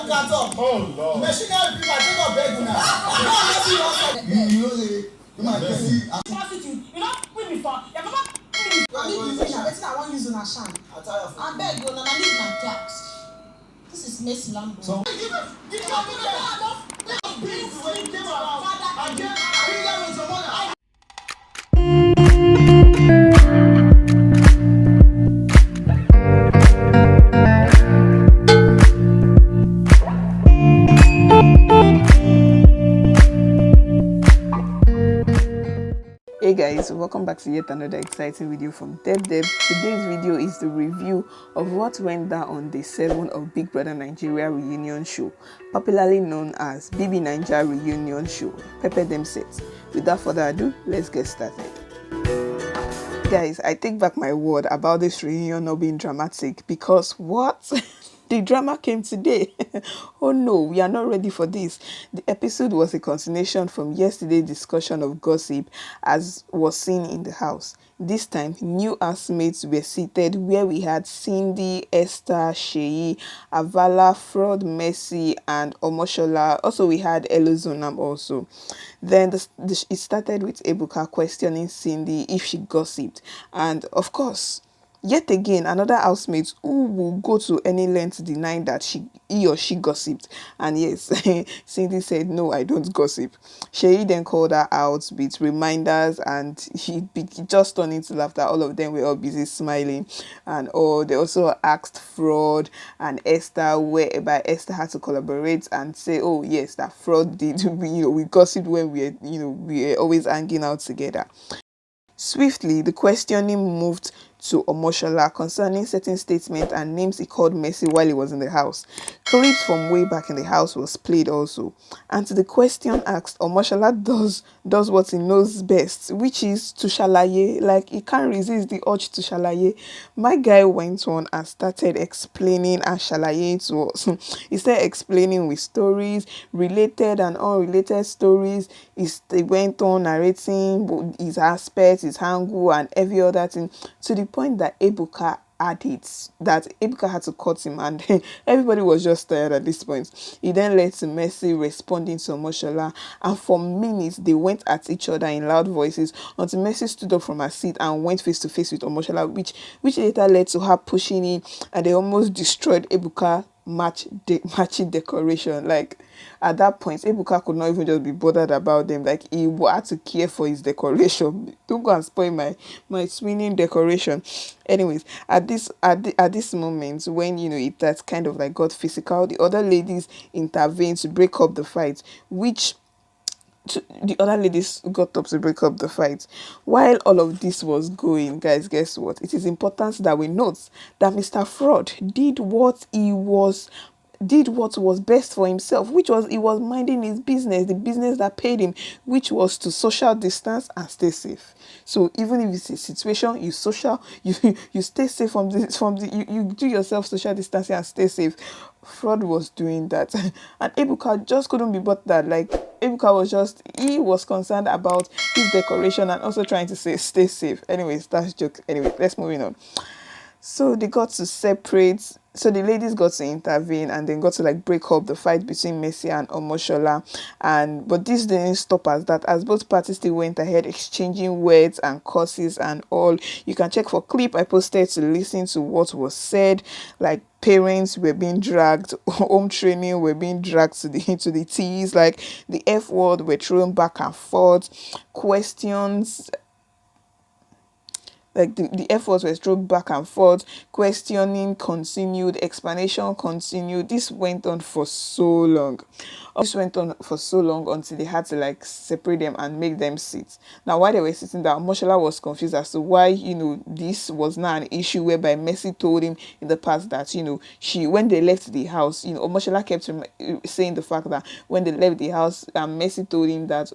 Oh Lord. Machinery people, I take up bed now. You know the prostitute. You know, we before. I want use on a shan. I beg you, I need my clocks. This is messy Lambo. So Hey guys, welcome back to yet another exciting video from Deb. Today's video is the review of what went down on day 7 of Big Brother Nigeria reunion show, popularly known as BBNAIJA reunion show. Pepper them sets. Without further ado, let's get started. Guys, I take back my word about this reunion not being dramatic because what? The drama came today. Oh no, we are not ready for this. The episode was a continuation from yesterday's discussion of gossip as was seen in the house. This time, new housemates were seated where we had Cindy, Esther, Sheyi, Avala, Frodd, Mercy, and Omashola. Also, we had Elozonam also. Then it started with Ebuka questioning Cindy if she gossiped. And of course, yet again, another housemate who will go to any length to deny that he or she gossiped. And yes, Cindy said, no, I don't gossip. Sheyi then called her out with reminders and he just turned into laughter. All of them were all busy smiling. And they also asked Frodd and Esther, whereby Esther had to collaborate and say, oh yes, that Frodd did. We gossiped when we were always hanging out together. Swiftly, the questioning moved to omashola concerning certain statements and names he called Mercy while he was in the house. Clips from way back in the house was played also. And to the question asked, omashola does what he knows best, which is to shalaye. Like, he can't resist the urge to shalaye. My guy went on and started explaining and shalaye to us. He started explaining with stories, related and unrelated stories. He went on narrating his aspects, his angle, and every other thing, to the point that Ebuka had to cut him, and everybody was just tired at this point. He then led to Mercy responding to omashola, and for minutes they went at each other in loud voices until Mercy stood up from her seat and went face to face with omashola, which later led to her pushing in, and they almost destroyed Ebuka matching decoration. Like, at that point, Ebuka could not even just be bothered about them. Like, he had to care for his decoration. Don't go and spoil my swinging decoration. Anyways, at this moment, when that kind of like got physical, the other ladies intervened to break up the fight, the other ladies got up to break up the fight. While all of this was going, guys, guess what? It is important that we note that Mr. Frodd did what was best for himself, which was he was minding his business, the business that paid him, which was to social distance and stay safe. So even if it's a situation, you stay safe you do yourself social distancing and stay safe. Frodd was doing that, and Ebuka just couldn't be bothered. Like, Ebuka was concerned about his decoration and also trying to stay safe. Anyways, that's joke. Anyway, let's move on. So they got to separate. So the ladies got to intervene and then got to like break up the fight between Mercy and omashola. But this didn't stop as that, as both parties still went ahead exchanging words and curses and all. You can check for clip I posted to listen to what was said. Like, parents were being dragged, home training were being dragged to the T's. Like, the F word were thrown back and forth. Questions. Like, the efforts were thrown back and forth, questioning continued, explanation continued. This went on for so long. Until they had to like separate them and make them sit. Now, while they were sitting down, omashola was confused as to why this was not an issue, whereby Mercy told him in the past that when they left the house, omashola kept saying the fact that when they left the house, Mercy told him that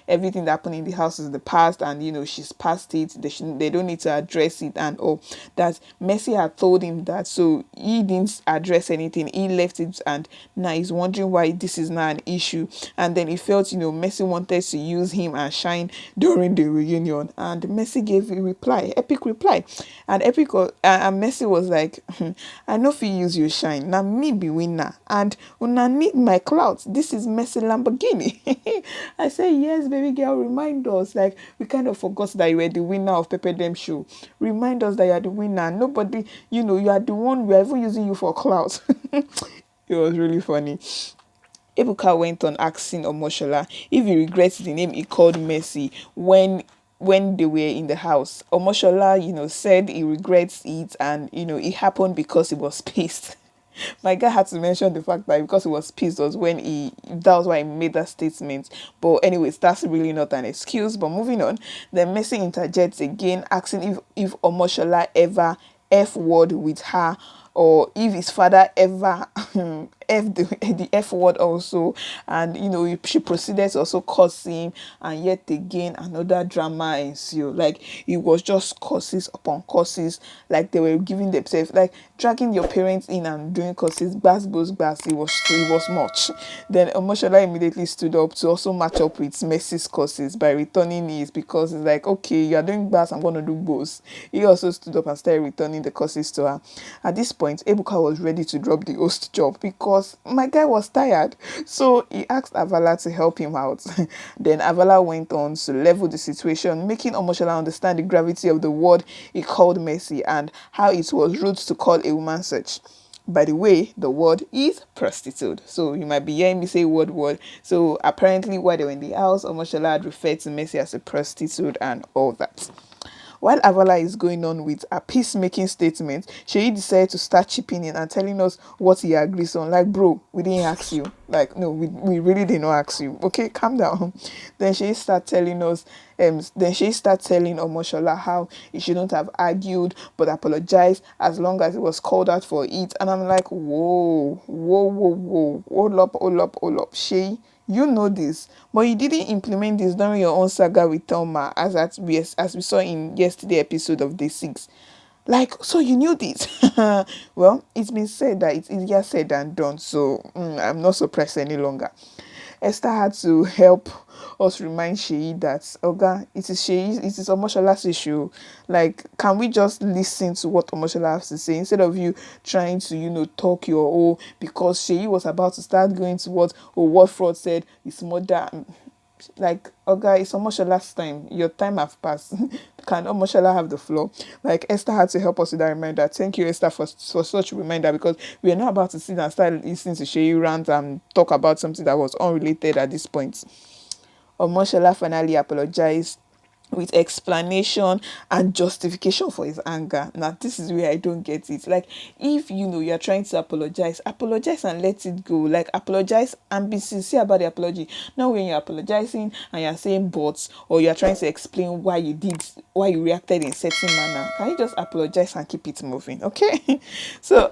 everything that happened in the house is the past, and she's past it. There they don't need to address it and all. That Mercy had told him that, so he didn't address anything. He left it, and now he's wondering why this is not an issue. And then he felt, Mercy wanted to use him and shine during the reunion, and Mercy gave a reply, epic reply, and and Mercy was like, I know if you use your shine, now me be winner, and una need my clout. This is Mercy Lamborghini. I said, yes, baby girl, remind us. Like, we kind of forgot that you were the winner of Pepper Dem show. Remind us that you are the winner. Nobody, you are the one, we are even using you for clout. It was really funny. Ebuka went on asking Omashola if he regrets the name he called Mercy when they were in the house. Omashola, said he regrets it, and it happened because he was pissed. My guy had to mention the fact that because he was pissed was that was why he made that statement. But anyways, that's really not an excuse. But moving on, then Mercy interjects again, asking if Omashola ever F-word with her, or if his father ever the F word also. And she proceeded to also curse him, and yet again another drama ensued. Like, it was just curses upon curses, like they were giving themselves, like dragging your parents in and doing curses, bass. It was much. Then Omashola immediately stood up to also match up with Mercy's curses by returning his, because it's like, okay, you are doing bass, I'm gonna do both. He also stood up and started returning the curses to her. At this point, Ebuka was ready to drop the host job because my guy was tired. So he asked Avala to help him out. Then Avala went on to level the situation, making Omashola understand the gravity of the word he called Mercy and how it was rude to call a woman such. By the way, the word is prostitute. So you might be hearing me say word. So apparently while they were in the house, Omashola had referred to Mercy as a prostitute and all that. While Avala is going on with a peacemaking statement, Sheyi decided to start chipping in and telling us what he agrees on. Like, bro, we didn't ask you. Like, no, we really did not ask you. Okay, calm down. Then Sheyi started telling us, telling Omashola how he shouldn't have argued, but apologized as long as he was called out for it. And I'm like, whoa. Hold up. Sheyi, you know this, but you didn't implement this during your own saga with Thelma, as we saw in yesterday episode of Day 6. Like, so you knew this. Well, it's been said that it's easier said than done, so I'm not surprised any longer. Esther had to help us remind Sheyi that, Oga, it is Omashola's issue. Like, can we just listen to what Omashola has to say instead of you trying to, talk your own, because Sheyi was about to start going to what Frodd said, his mother. Like, Oga, it's Omashola's time. Your time have passed. Can Omashola have the floor? Like, Esther had to help us with that reminder. Thank you, Esther, for such a reminder, because we are not about to sit and start listening to Sheyi rant and talk about something that was unrelated at this point. Omashola finally apologized with explanation and justification for his anger. Now, this is where I don't get it. Like, if you're trying to apologize and let it go. Like, apologize and be sincere about the apology. Not when you're apologizing and you're saying buts, or you're trying to explain why you reacted in certain manner. Can you just apologize and keep it moving? Okay. So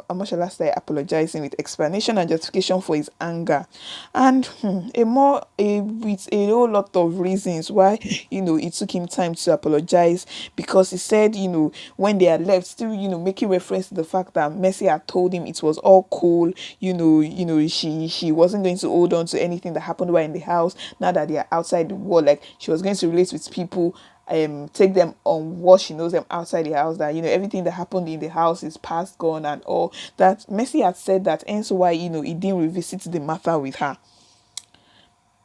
Omashola started apologizing with explanation and justification for his anger, and with a whole lot of reasons why it took him time to apologize, because he said, when they had left, still, making reference to the fact that Mercy had told him it was all cool, she wasn't going to hold on to anything that happened while in the house. Now that they are outside the world, like, she was going to relate with people, take them on what she knows them outside the house, that everything that happened in the house is past, gone, and all that. Mercy had said that, and so why he didn't revisit the matter with her.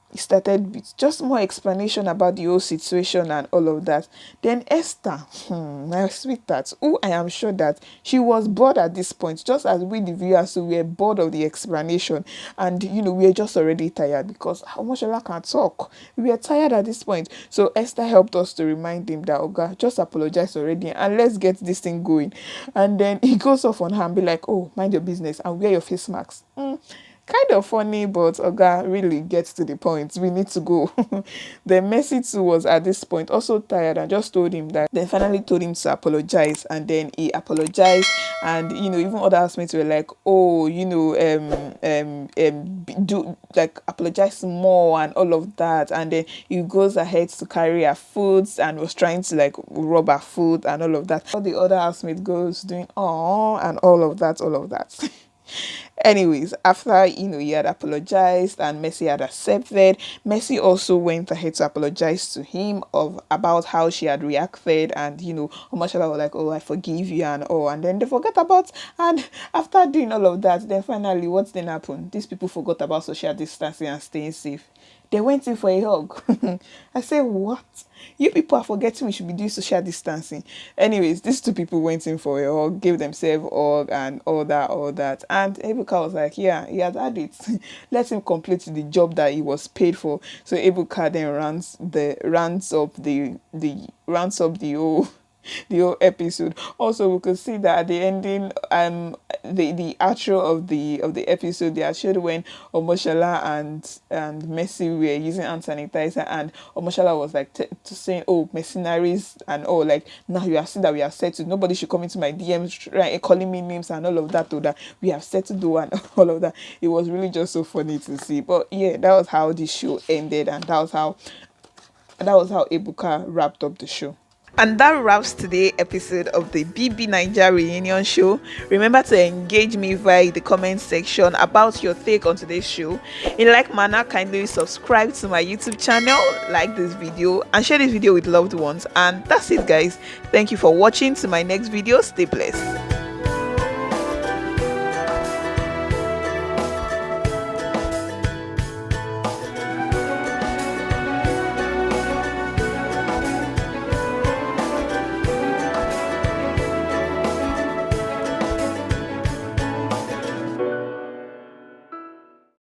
He started with just more explanation about the whole situation and all of that. Then Esther, my sweetheart, who I am sure that she was bored at this point, just as we the viewers, so we were bored of the explanation, and we were just already tired because Omashola can't talk. We were tired at this point. So Esther helped us to remind him that, Oga, just apologize already and let's get this thing going. And then he goes off on her and be like, oh, mind your business and wear your face masks. kind of funny, but Oga really gets to the point. We need to go. Then Mercy too was at this point also tired and just told him that. Then finally told him to apologize, and then he apologized. And even other housemates were like, oh, do like apologize more and all of that. And then he goes ahead to carry her foods and was trying to like rub her foot and all of that. All the other housemate goes doing oh and all of that. Anyways, after he had apologized and Mercy had accepted, Mercy also went ahead to apologize to him about how she had reacted, and omashola was like, oh, I forgive you and then they forgot about. And after doing all of that, then finally what then happened? These people forgot about social distancing and staying safe. They went in for a hug. I said, what? You people are forgetting we should be doing social distancing. Anyways, these two people went in for a hug, gave themselves a hug and all that. And Ebuka was like, yeah, he had had it. Let him complete the job that he was paid for. So Ebuka then rounds up the whole episode. Also, we could see that at the ending, the outro of the episode, they had showed when Omashola and Mercy were using hand sanitizer, and Omashola was like saying, oh, mercenaries and all, like, now you have seen that we have settled. Nobody should come into my DMs calling me names and all of that, or that we have settled and all of that. It was really just so funny to see. But yeah, that was how the show ended, and that was how Ebuka wrapped up the show. And that wraps today's episode of the BBNAIJA reunion show. Remember to engage me via the comment section about your take on today's show. In like manner, kindly subscribe to my YouTube channel, like this video, and share this video with loved ones. And that's it, guys. Thank you for watching. To my next video, stay blessed.